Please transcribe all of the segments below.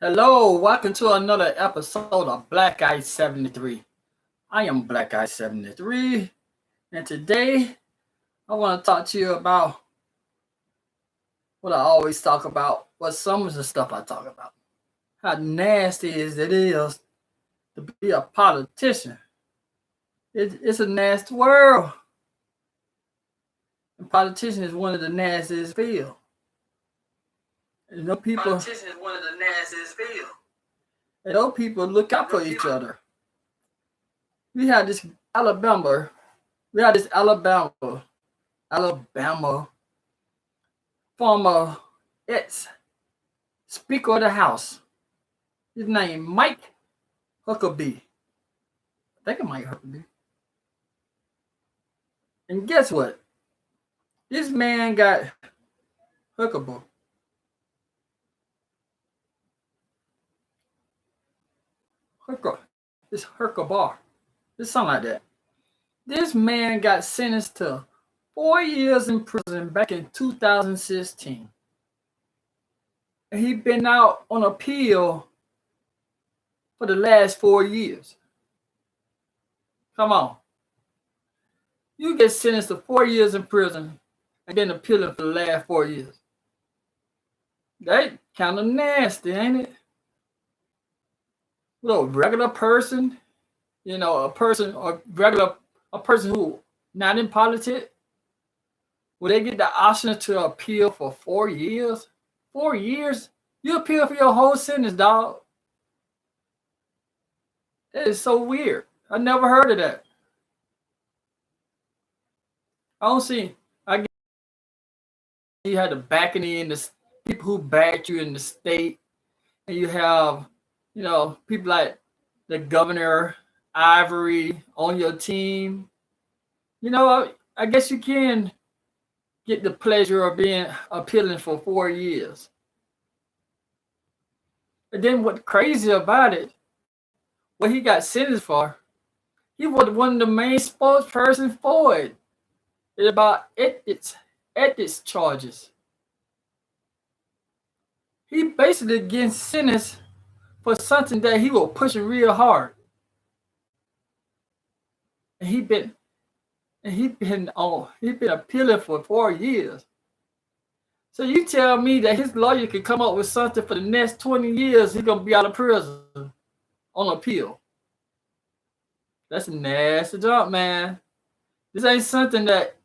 Hello, welcome to another episode of Black Ice 73. I am Black Ice 73, and today I want to talk to you about what I always talk about, what some of the stuff I talk about. How nasty it is to be a politician. It's a nasty world. And politician is one of the nastiest fields. You know, politician is one of the nastiest fields. And those people look out for each other. We had this Alabama, Alabama former ex Speaker of the House. His name Mike Huckabee. I think it Mike Huckabee. And guess what? This man got Huckabee. It's Huckabee. It's something like that. This man got sentenced to 4 years in prison back in 2016. And he's been out on appeal for the last 4 years. Come on. You get sentenced to 4 years in prison and then appealing for the last 4 years. That kind of nasty, ain't it? Well, a regular person, a person who not in politics, will they get the option to appeal for 4 years? 4 years? You appeal for your whole sentence, dog. That is so weird. I never heard of that. I guess you had the backing in the people who backed you in the state, and you have, people like the governor Ivory on your team. I guess you can get the pleasure of being appealing for 4 years. And then what's crazy about it, what he got sentenced for, he was one of the main spokespersons for it. It's about ethics charges. He basically getting sentenced for something that he was pushing real hard. And he been appealing for 4 years. So you tell me that his lawyer could come up with something for the next 20 years, he's gonna be out of prison on appeal. That's a nasty jump, man. This ain't something that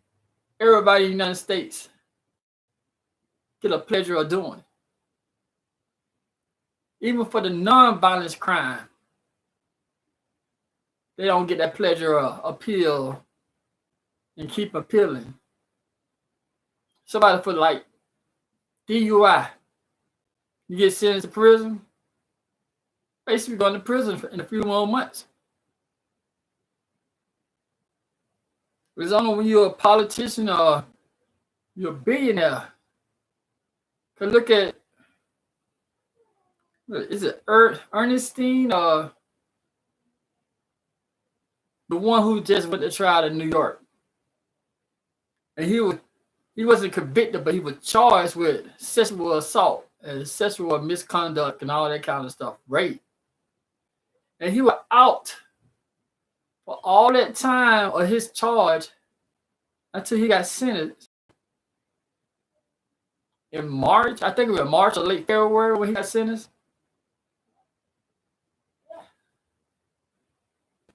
everybody in the United States get a pleasure of doing. Even for the non-violent crime, they don't get that pleasure of appeal and keep appealing. Somebody for like DUI, you get sentenced to prison, basically going to prison in a few more months. It's only when you're a politician or you're a billionaire. Cause look at, is it Ernestine or the one who just went to trial in New York? And he wasn't convicted, but he was charged with sexual assault and sexual misconduct and all that kind of stuff, rape. And he was out for all that time of his charge until he got sentenced in March. I think it was March or late February when he got sentenced.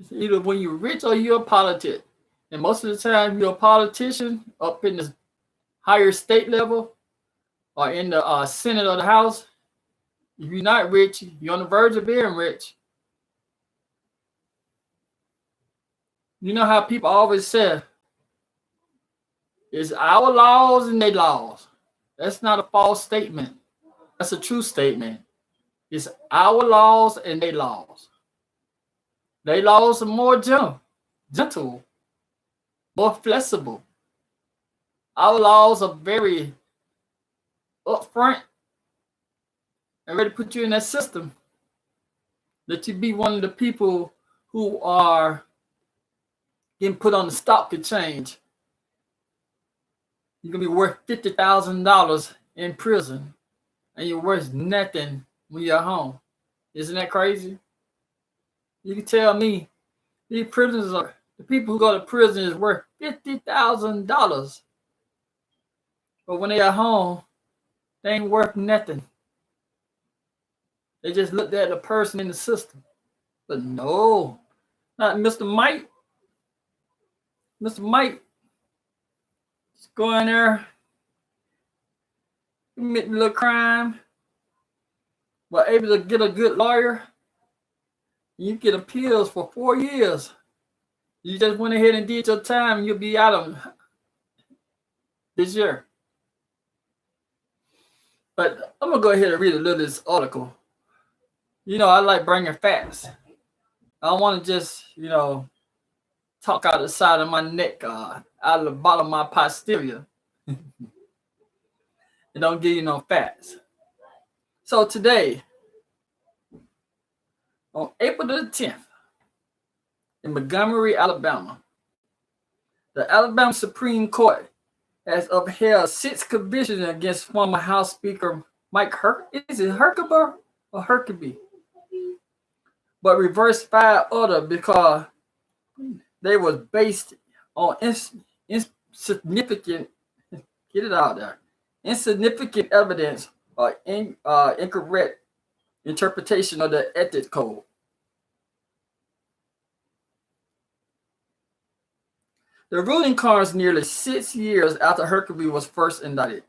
It's either when you're rich or you're a politician. And most of the time, you're a politician up in the higher state level or in the Senate or the House. If you're not rich, you're on the verge of being rich. You know how people always say, it's our laws and their laws. That's not a false statement. That's a true statement. It's our laws and their laws. Their laws are more gentle, more flexible. Our laws are very upfront and ready to put you in that system. That you be one of the people who are getting put on the stock exchange. You're going to be worth $50,000 in prison, and you're worth nothing when you're at home. Isn't that crazy? You can tell me these prisoners are the people who go to prison is worth $50,000. But when they're at home, they ain't worth nothing. They just looked at the person in the system. But no, not Mr. Mike. Mr. Mike just go in there, commit a little crime, but able to get a good lawyer. You get appeals for 4 years. You just went ahead and did your time, and you'll be out of this year. But I'm going to go ahead and read a little of this article. You know, I like bringing facts. I don't want to just, talk out the side of my neck, out of the bottom of my posterior. And don't give you no facts. So today, on April the 10th, in Montgomery, Alabama, the Alabama Supreme Court has upheld 6 convictions against former House Speaker Mike Is it Huckabee or Huckabee? But reversed 5 others because they was based on insignificant, get it out there, insignificant evidence or incorrect interpretation of the ethics code. The ruling comes nearly 6 years after Huckabee was first indicted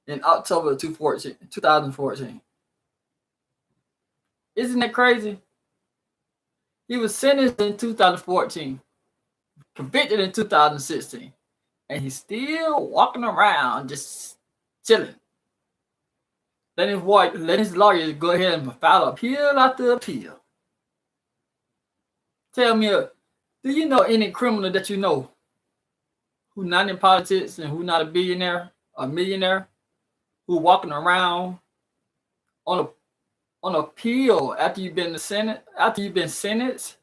in October of 2014. Isn't that crazy? He was sentenced in 2014, convicted in 2016, and he's still walking around just chilling. Let his lawyers go ahead and file appeal after appeal. Tell me, do you know any criminal that you know who not in politics and who not a billionaire or millionaire, who walking around on appeal after you've been sentenced?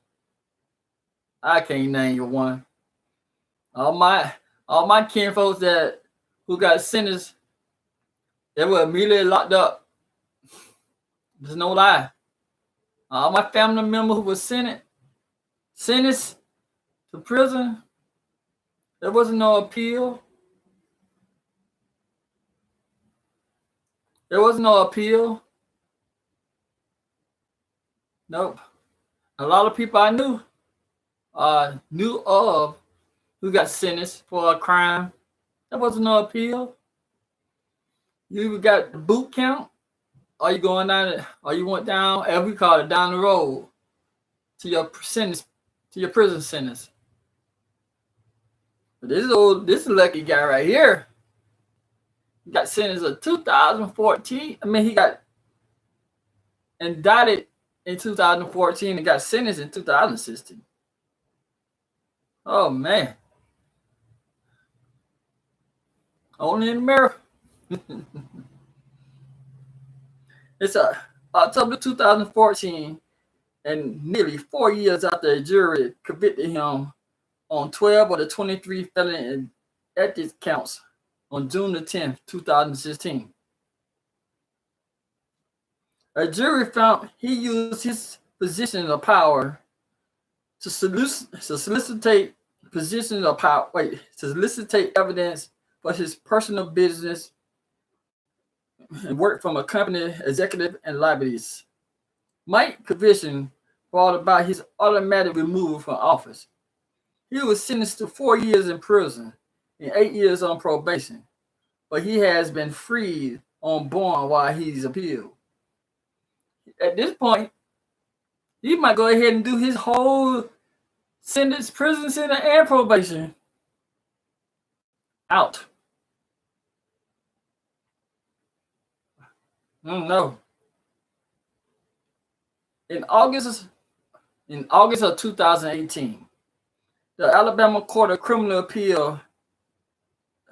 I can't name you one. All my kinfolks who got sentenced, they were immediately locked up. There's no lie. All my family members who were sentenced to prison, there wasn't no appeal. There was no appeal. Nope. A lot of people I knew of who got sentenced for a crime. There wasn't no appeal. You either got the boot count, or you going down, or you went down, as we call it, down the road to your sentence, to your prison sentence. But this lucky guy right here, he got sentenced in 2014. I mean, he got indicted in 2014 and got sentenced in 2016. Oh man. Only in America. It's October 2014, and nearly 4 years after a jury convicted him on 12 of the 23 felony ethics counts on June the 10th, 2016. A jury found he used his position of power to solicitate evidence for his personal business and work from a company executive and liabilities. Mike's conviction brought about his automatic removal from office. He was sentenced to 4 years in prison and 8 years on probation, but he has been freed on bond while he's appealed. At this point, he might go ahead and do his whole sentence, prison sentence, and probation out. I don't know. In August of 2018, the Alabama Court of Criminal Appeal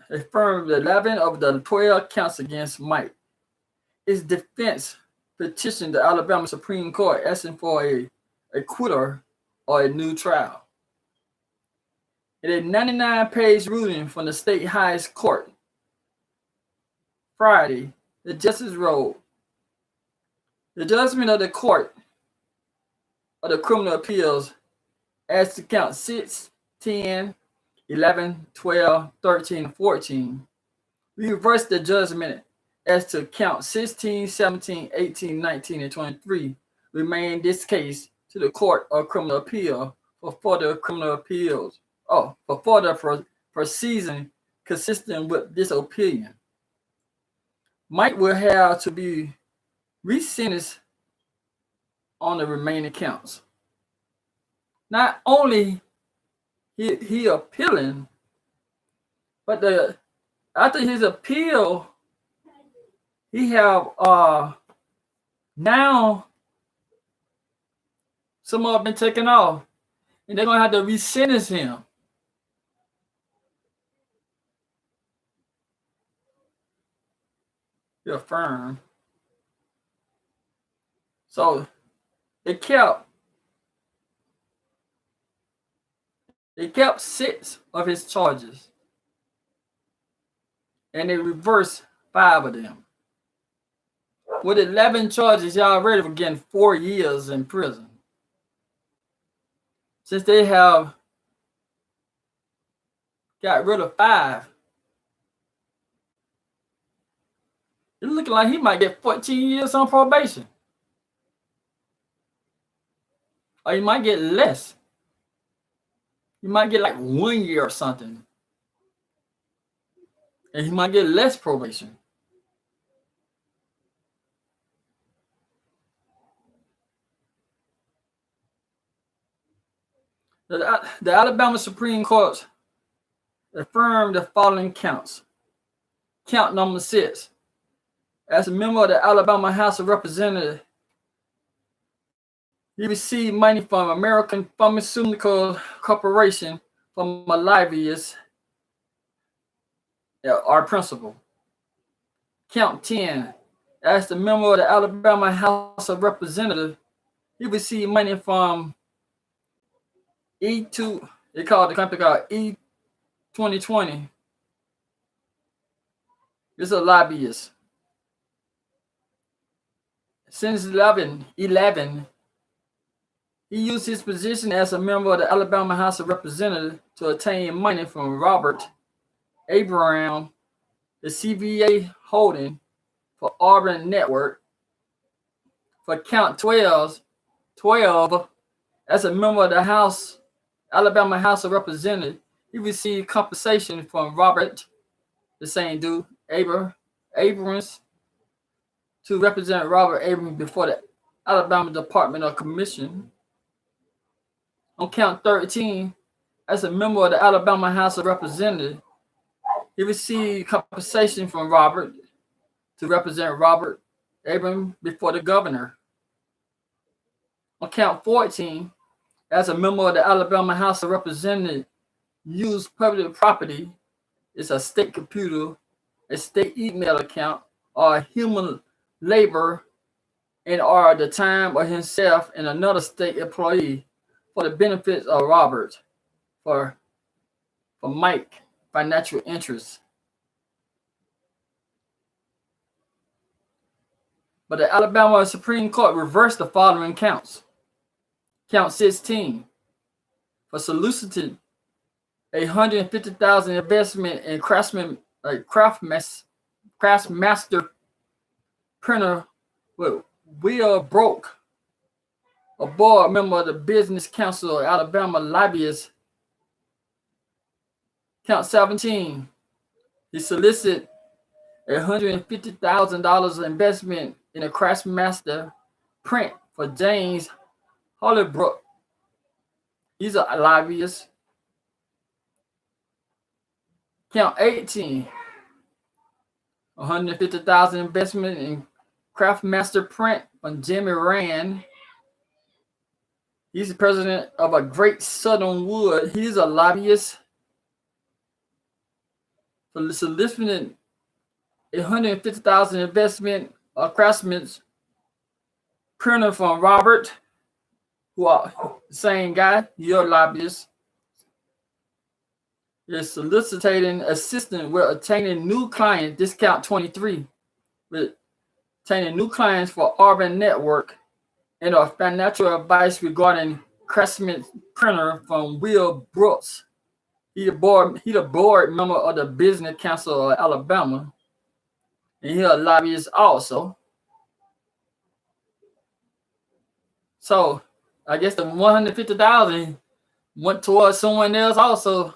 affirmed 11 of the 12 counts against Mike. His defense petitioned the Alabama Supreme Court asking for a acquittal or a new trial. In a 99-page ruling from the state highest court Friday, the justice wrote, The judgment of the court of the criminal appeals as to count 6, 10, 11, 12, 13, and 14. We reverse the judgment as to count 16, 17, 18, 19, and 23. Remain this case to the Court of Criminal Appeal for further criminal appeals. For further proceeding consistent with this opinion. Mike will have to be resentenced on the remaining counts. Not only he appealing, but after his appeal, he have now some of them been taken off, and they're gonna have to resentence him. You're firm. So they kept 6 of his charges, and they reversed 5 of them. With 11 charges, y'all already were getting 4 years in prison. Since they have got rid of 5, it's looking like he might get 14 years on probation. Or he might get less. He might get like 1 year or something. And he might get less probation. The Alabama Supreme Court affirmed the following counts. Count number 6. As a member of the Alabama House of Representatives, he received money from American Pharmaceutical Corporation from a lobbyist, our principal. Count 10. As the member of the Alabama House of Representatives, he received money from E2, they called the company called E2020. It's a lobbyist. Since 11, he used his position as a member of the Alabama House of Representatives to obtain money from Robert Abraham, the CVA holding for Auburn Network. For count 12, as a member of the Alabama House of Representatives, he received compensation from Robert, the same dude, Abrams, to represent Robert Abrams before the Alabama Department of Commission. On count 13, as a member of the Alabama House of Representatives, he received compensation from Robert to represent Robert Abrams before the governor. On count 14, as a member of the Alabama House of Representatives, used public property, it's a state computer, a state email account, or human labor, and or the time of himself and another state employee for the benefits of Robert, for Mike financial interests. But the Alabama Supreme Court reversed the following counts. Count 16, for soliciting $150,000 investment in Craftsmaster printer with Will Broke, a board member of the Business Council of Alabama lobbyist. Count 17, he solicited $150,000 investment in a Craftsmaster print for James Hollybrook. He's a lobbyist. Count 18, $150,000 investment in Craftsmaster print from Jimmy Rand. He's the president of a Great Southern Wood. He's a lobbyist. For soliciting $150,000 investment of Craftsman's printer from Robert, who are the same guy, you're a lobbyist. You're soliciting assistance with obtaining new client, discount 23, with obtaining new clients for Auburn Network, and a financial advice regarding Craftsman Printer from Will Brooks. He the board member of the Business Council of Alabama, and he a lobbyist also. So I guess the 150,000 went towards someone else also,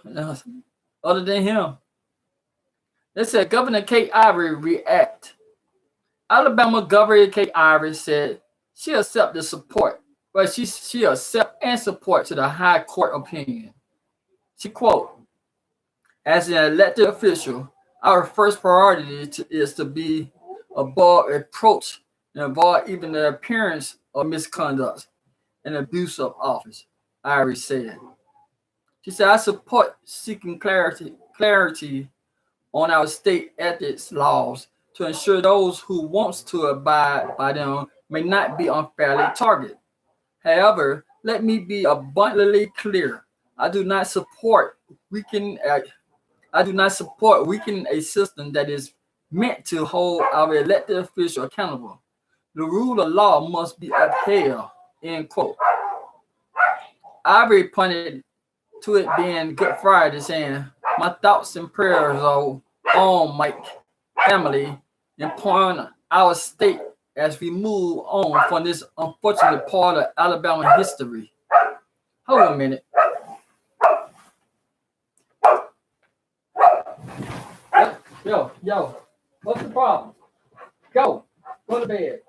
other than him. They said Governor Kate Ivory react. Alabama Governor Kate Ivory said she accept the support, but she accept and support to the high court opinion. She quote, as an elected official, our first priority is to be above approach and avoid even the appearance of misconduct and abuse of office, Ivory said. She said, I support seeking clarity on our state ethics laws to ensure those who wants to abide by them may not be unfairly targeted. However, let me be abundantly clear. I do not support weakening a system that is meant to hold our elected officials accountable. The rule of law must be upheld. End quote. Ivory pointed to it being Good Friday, saying, my thoughts and prayers are on my family and upon our state as we move on from this unfortunate part of Alabama history. Hold on a minute. Yo, what's the problem? Go to bed.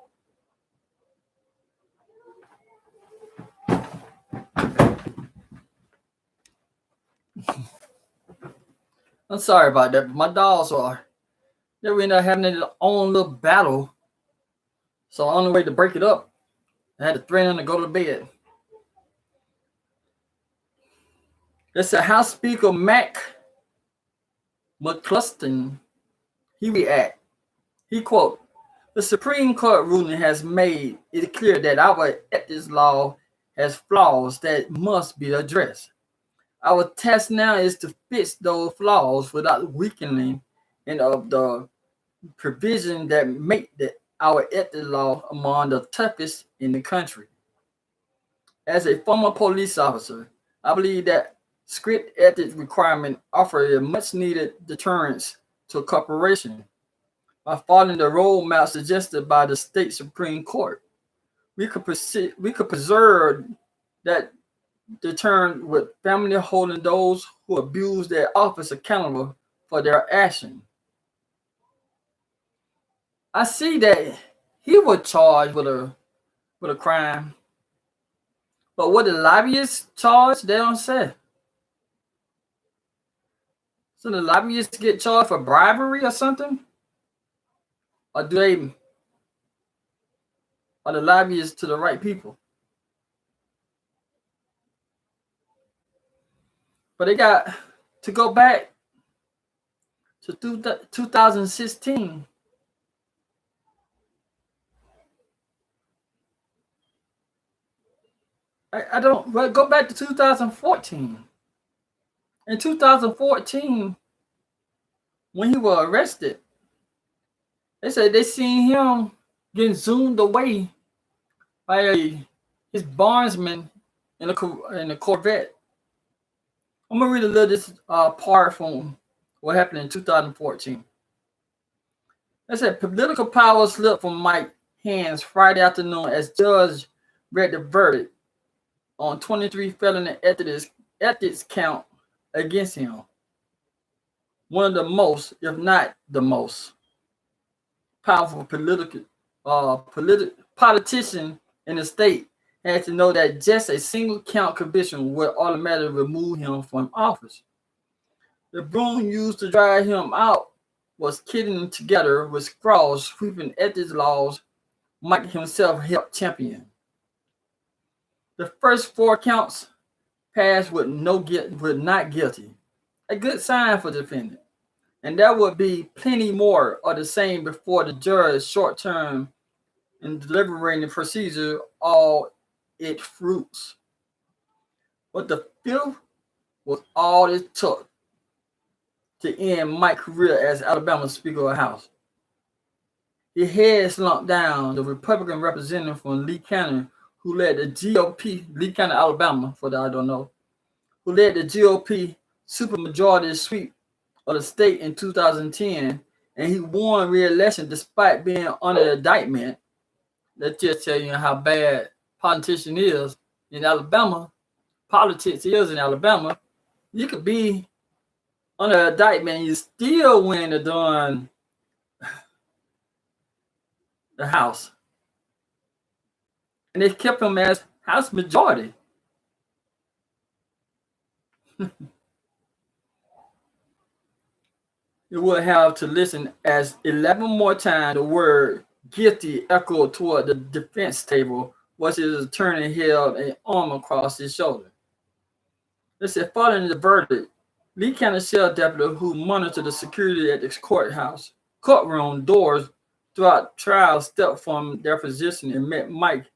I'm sorry about that, but my dogs they're in there having their own little battle. So the only way to break it up, I had to threaten them to go to bed. It's a House Speaker Mac McCluskey. He react. He quote, the Supreme Court ruling has made it clear that our ethics law has flaws that must be addressed. Our task now is to fix those flaws without weakening any of the provisions that make our ethics law among the toughest in the country. As a former police officer, I believe that strict ethics requirements offer a much needed deterrence to corporation. By following the roadmap suggested by the state Supreme Court, we could preserve that deterrent with family holding those who abuse their office accountable for their action. I see that he was charged with a crime, but what the lobbyists charged, they don't say. So the lobbyists get charged for bribery or something? Or are the lobbyists to the right people? But they got to go back to 2016. I don't, well, go back to 2014. In 2014, when he was arrested, they said they seen him getting zoomed away by his bondsman in a Corvette. I'm gonna read a little this part from what happened in 2014. They said political power slipped from Mike's hands Friday afternoon as judge read the verdict on 23 felony ethics count against him. One of the most, if not the most, powerful politician in the state had to know that just a single count conviction would automatically remove him from office. The broom used to drive him out was kidding together with scrawls sweeping ethics laws Mike himself helped champion. The first 4 counts passed with not guilty, a good sign for the defendant. And there would be plenty more of the same before the judge short term and deliberating procedure all its fruits. But the 5th was all it took to end Mike's career as Alabama Speaker of the House. his head slumped down. The Republican representative from Lee County, who led the GOP, Lee County, Alabama, for that I don't know, who led the GOP supermajority sweep of the state in 2010, and he won re-election despite being under indictment. That just tell you how bad politician is in Alabama. Politics is in Alabama. You could be under indictment and you still win the House. And they kept him as House majority. You would have to listen as 11 more times the word guilty echoed toward the defense table was his attorney held an arm across his shoulder. They said, following the verdict, Lee County Sheriff Deputy who monitored the security at the courtroom doors throughout trial stepped from their position and met Mike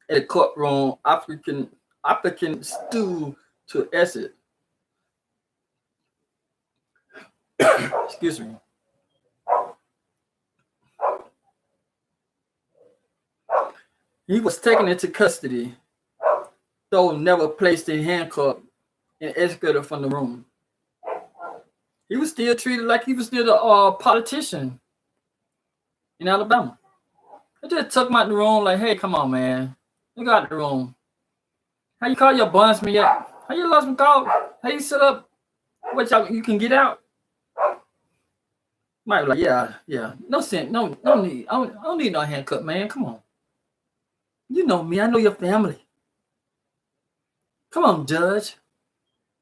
at the courtroom applicant stood to exit. Excuse me. He was taken into custody, though never placed in handcuffs and escorted from the room. He was still treated like he was still a politician in Alabama. They just took him out the room like, hey, come on, man. You got the room. How you call your bondsman yet? How you lost me call? How you set up? What y'all, you can get out? Might be like, yeah. No sense. No need. I don't need no handcuff, man. Come on. You know me. I know your family. Come on, Judge.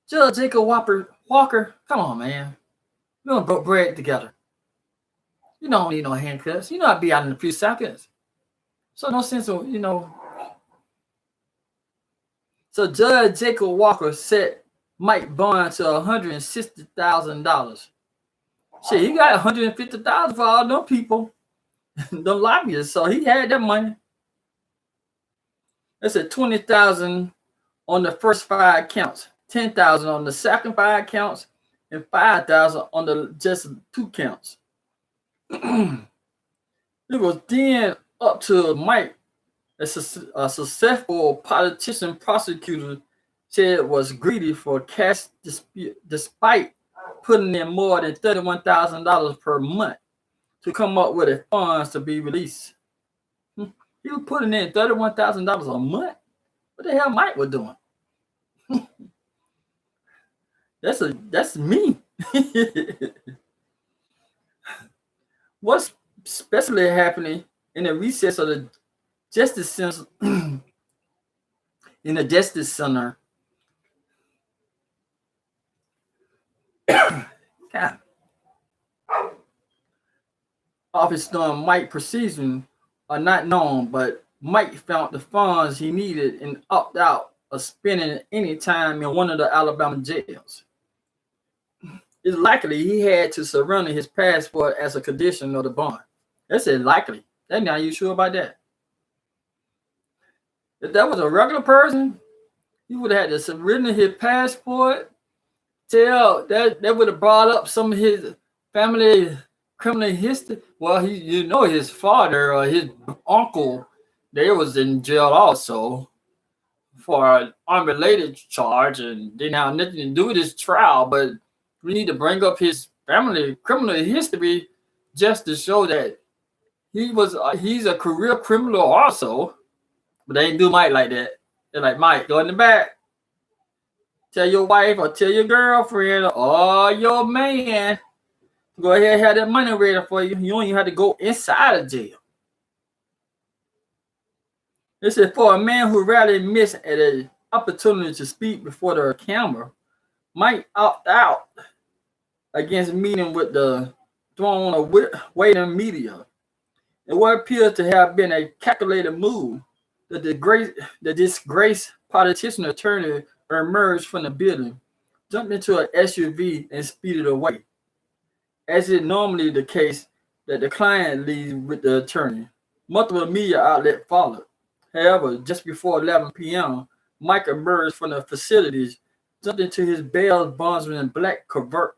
Judge Jacob Walker. Come on, man. We're gonna broke bread together. You don't need no handcuffs. You know I'd be out in a few seconds. So no sense of, So Judge Jacob Walker set Mike bond to $160,000. Shit, he got $150,000 for all them people, them lobbyists. So he had that money. That's at $20,000 on the first 5 counts, $10,000 on the second 5 counts, and $5,000 on the just 2 counts. It was then up to Mike, a successful politician prosecutor, said was greedy for cash despite putting in more than $31,000 per month to come up with the funds to be released. He was putting in $31,000 a month. What the hell Mike was doing? That's me. What's especially happening in the recess of the Justice Center in the Justice Center? God. Office during Mike precision are not known, but Mike found the funds he needed and opted out of spending any time in one of the Alabama jails. It's likely he had to surrender his passport as a condition of the bond. That's likely. That's not you sure about that. If that was a regular person, he would have had to surrender his passport. Tell that would have brought up some of his family criminal history. Well, his father or his uncle, they was in jail also for an unrelated charge and didn't have nothing to do with his trial. But we need to bring up his family criminal history just to show that he's a career criminal also. But they ain't do Mike like that. They're like, Mike, go in the back. Tell your wife or tell your girlfriend or your man, go ahead and have that money ready for you. You don't even have to go inside of jail. This is for a man who rarely missed an opportunity to speak before the camera. Might opt out against meeting with the throne of waiting media. It what appears to have been a calculated move. The disgraced politician attorney emerged from the building, jumped into an SUV, and speeded away. As is normally the case, that the client leaves with the attorney. Multiple media outlets followed. However, just before 11 p.m., Mike emerged from the facilities, jumped into his bail bondsman black convertible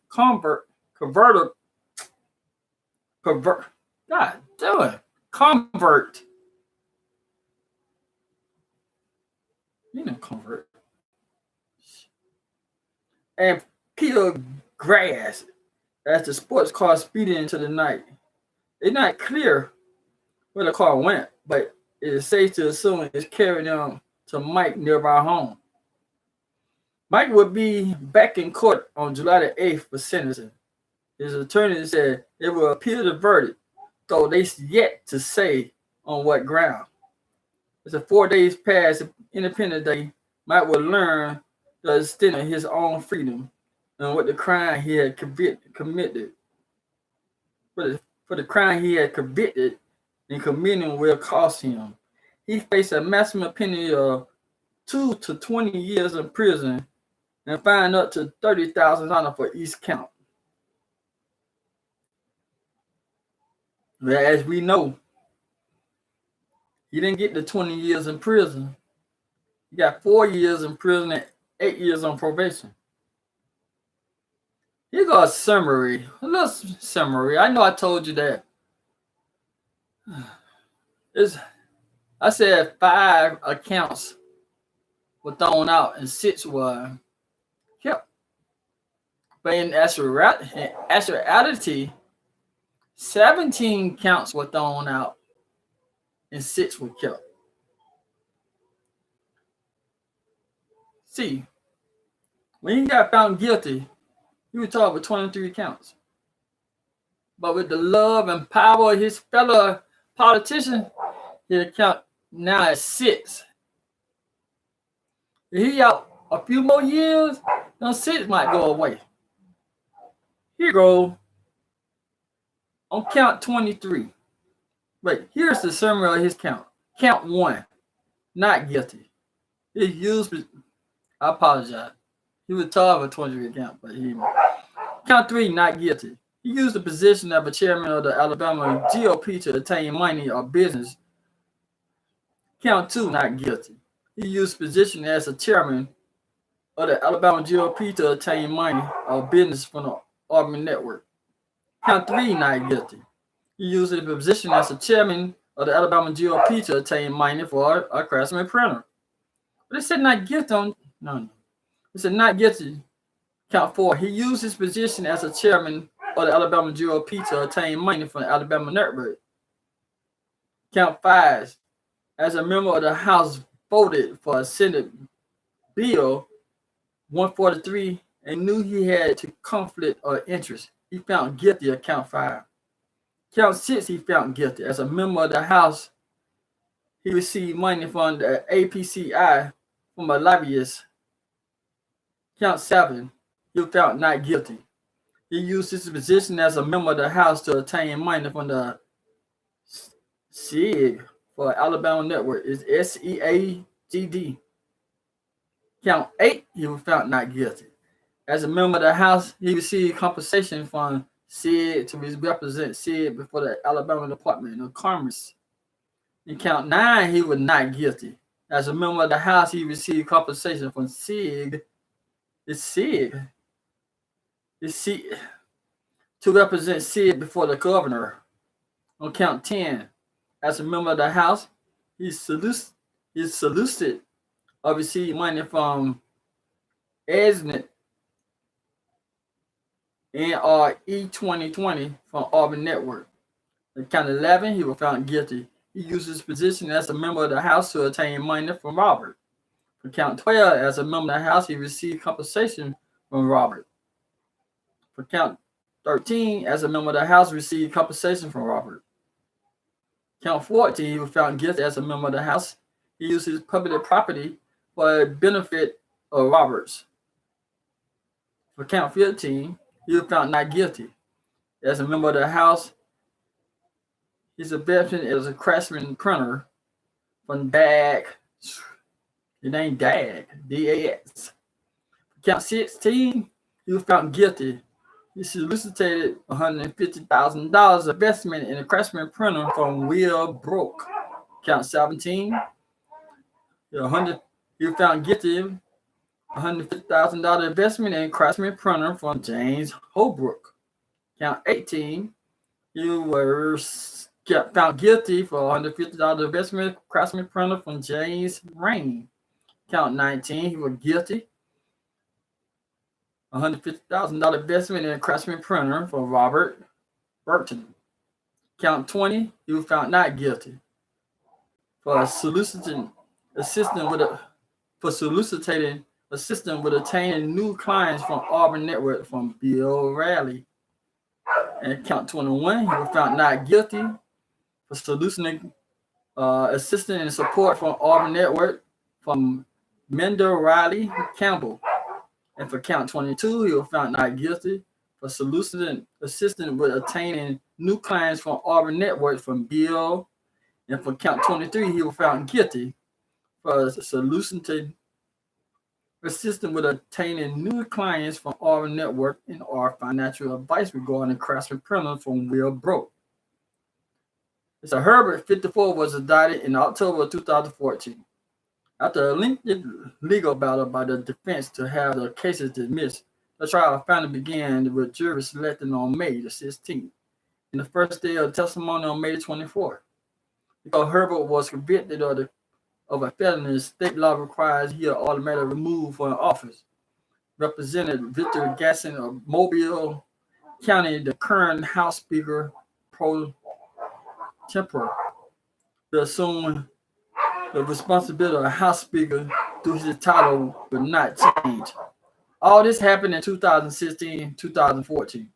God do it. Convert. You know, convert. And peel grass as the sports car speeded into the night. It's not clear where the car went, but it is safe to assume it's carrying them to Mike nearby home. Mike would be back in court on July the 8th for sentencing. His attorney said it will appeal the verdict, though they yet to say on what ground. It's a 4 days past Independence Day. Mike will learn the extent of his own freedom and what the crime he had committed. For the crime he had committed and committing will cost him. He faced a maximum penalty of 2 to 20 years in prison and fined up to $30,000 for each count. But as we know, he didn't get the 20 years in prison. He got 4 years in prison and 8 years on probation. Here goes a little summary. I know I told you that. I said 5 accounts were thrown out and 6 were kept. But in actuality, 17 counts were thrown out and 6 were kept. See, when he got found guilty, he was charged with 23 counts. But with the love and power of his fellow politicians, his account now at 6. If he out a few more years, those 6 might go away. Here go on count 23. Wait, here's the summary of his count. Count 1, not guilty. He used, I apologize. He was charged with 23 counts, but count 3, not guilty. He used the position of a chairman of the Alabama GOP to attain money or business. Count 2, not guilty. He used position as a chairman of the Alabama GOP to attain money or business from the Auburn Network. Count 3, not guilty. He used the position as a chairman of the Alabama GOP to attain money for a Craftsman printer. But it said not guilty on, no. It said not guilty. Count 4, he used his position as a chairman of the Alabama GOP to attain money from the Alabama Network. Count 5, as a member of the House voted for a Senate Bill 143 and knew he had to conflict of interest. He found guilty of count 5. Count 6, he found guilty. As a member of the House, he received money from the APCI from a lobbyist. Count 7, he was found not guilty. He used his position as a member of the House to obtain money from the SEAG for Alabama Network. It's SEAGD. Count 8, he was found not guilty. As a member of the House, he received compensation from SEAG to represent SEAG before the Alabama Department of Commerce. In count 9, he was not guilty. As a member of the House, he received compensation from SEAG. It's SEAG to represent SEAG before the governor. On count 10, as a member of the House, he solicited or received money from ESNET NRE 2020 from Auburn Network. On count 11, he was found guilty. He used his position as a member of the House to obtain money from Robert. For count 12, as a member of the House, he received compensation from Robert. For count 13, as a member of the House, received compensation from Robert. Count 14, he was found guilty as a member of the House. He used his public property for the benefit of Roberts. For count 15, he was found not guilty. As a member of the House, his investment as a Craftsman printer from DAG. It ain't DAG, DAX. For count 16, he was found guilty. He solicited $150,000 investment in a Craftsman printer from Will Brook. Count 17, he was found guilty. $150,000 investment in Craftsman printer from James Holbrook. Count 18, he was found guilty for $150 investment Craftsman printer from James Rain. Count 19, he was guilty. $150,000 investment in a Craftsman printer from Robert Burton. Count 20, he was found not guilty for soliciting assistant with attaining new clients from Auburn Network from Bill Riley. And count 21, he was found not guilty for soliciting assistance and support from Auburn Network from Mender Riley Campbell. And for count 22, he was found not guilty for soliciting assistance with attaining new clients from Auburn Network from Bill. And for count 23, he was found guilty for soliciting assistance with attaining new clients from Auburn Network and our financial advice regarding Craftsman printer from Will Broke. So Herbert, 54, was indicted in October of 2014. After a lengthy legal battle by the defense to have the cases dismissed, the trial finally began with juries selected on May the 16th and the first day of testimony on May 24th. Because Herbert was convicted of a felony, state law requires he are automatically removed from office. Representative Victor Gasson of Mobile County, the current House Speaker pro tempore, to assume the responsibility of House Speaker through his title will not change. All this happened in 2016, 2014.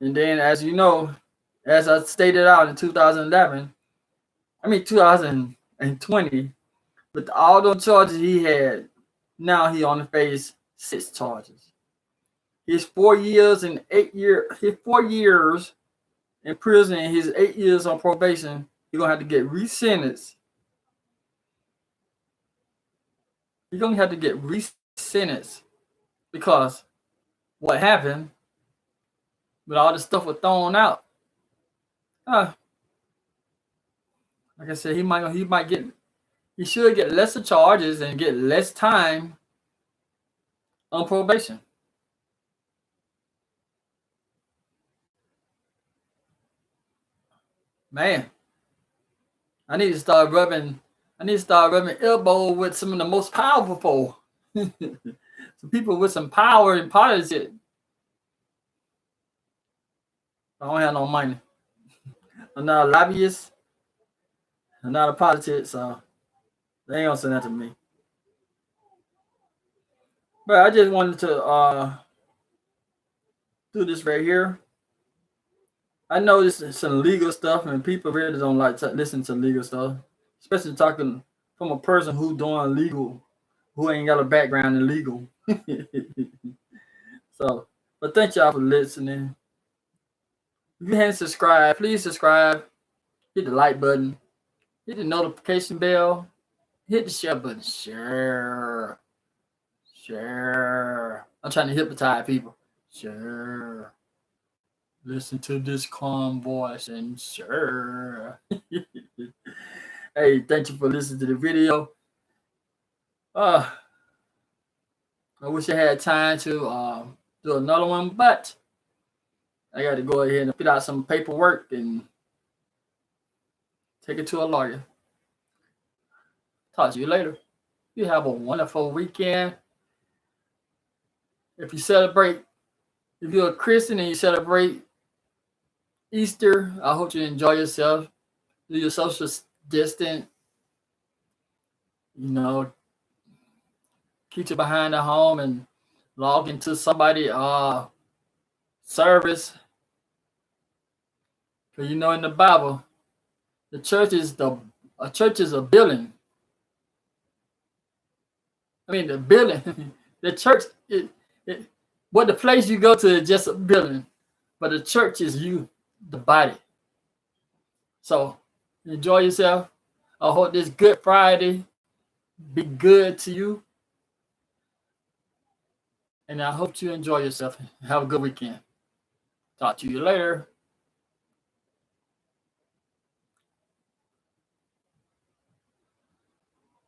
And then, as you know, as I stated out in 2020, with all those charges he had, now he only faced 6 charges. His 4 years in prison and his 8 years on probation, he's gonna have to get resentenced. He's gonna have to get resentenced because what happened with all this stuff was thrown out. Like I said, he should get lesser charges and get less time on probation. Man, I need to start rubbing elbow with some of the most powerful some people with some power in politics. I don't have no money. I'm not a lobbyist. I'm not a politician, so they ain't gonna say that to me. But I just wanted to do this right here. I know this is some legal stuff, and people really don't like to listen to legal stuff, especially talking from a person who doing legal, who ain't got a background in legal. So, but thank y'all for listening. If you haven't subscribed, please subscribe. Hit the like button. Hit the notification bell. Hit the share button. Share. I'm trying to hypnotize people. Share. Listen to this calm voice and share. Hey, thank you for listening to the video. I wish I had time to do another one, but I got to go ahead and fill out some paperwork and take it to a lawyer. Talk to you later. You have a wonderful weekend. If you're a Christian and you celebrate Easter, I hope you enjoy yourself. Do your social distance. Keep you behind the home and log into somebody's service. Because in the Bible, a church is a building. The building, the church, the place you go to is just a building, but the church is you, the body. So enjoy yourself. I hope this Good Friday be good to you. And I hope you enjoy yourself. Have a good weekend. Talk to you later.